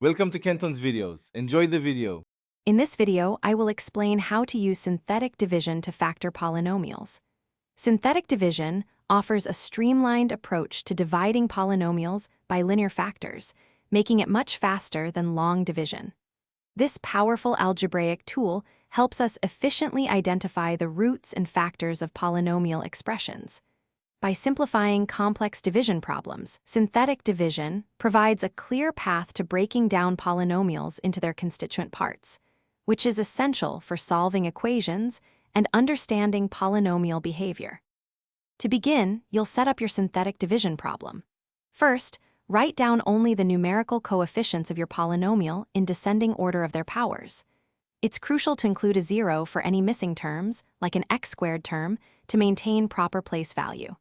Welcome to Kenton's videos. Enjoy the video. In this video, I will explain how to use synthetic division to factor polynomials. Synthetic division offers a streamlined approach to dividing polynomials by linear factors, making it much faster than long division. This powerful algebraic tool helps us efficiently identify the roots and factors of polynomial expressions. By simplifying complex division problems, synthetic division provides a clear path to breaking down polynomials into their constituent parts, which is essential for solving equations and understanding polynomial behavior. To begin, you'll set up your synthetic division problem. First, write down only the numerical coefficients of your polynomial in descending order of their powers. It's crucial to include a 0 for any missing terms, like an x-squared term, to maintain proper place value.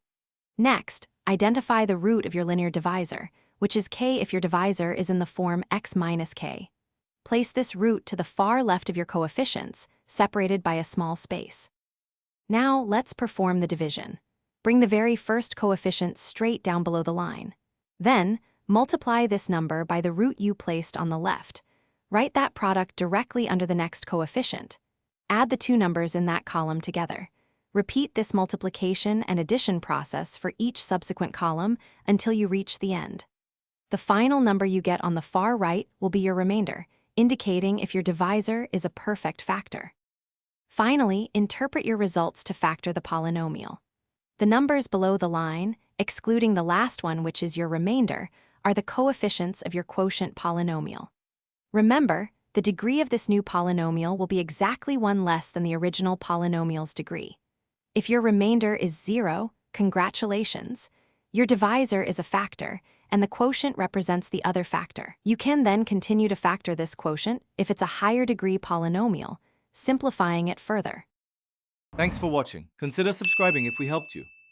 Next, identify the root of your linear divisor, which is k if your divisor is in the form x minus k. Place this root to the far left of your coefficients, separated by a small space. Now, let's perform the division. Bring the very first coefficient straight down below the line. Then, multiply this number by the root you placed on the left. Write that product directly under the next coefficient. Add the two numbers in that column together. Repeat this multiplication and addition process for each subsequent column until you reach the end. The final number you get on the far right will be your remainder, indicating if your divisor is a perfect factor. Finally, interpret your results to factor the polynomial. The numbers below the line, excluding the last one, which is your remainder, are the coefficients of your quotient polynomial. Remember, the degree of this new polynomial will be exactly one less than the original polynomial's degree. If your remainder is 0, congratulations. Your divisor is a factor, and the quotient represents the other factor. You can then continue to factor this quotient if it's a higher degree polynomial, simplifying it further. Thanks for watching. Consider subscribing if we helped you.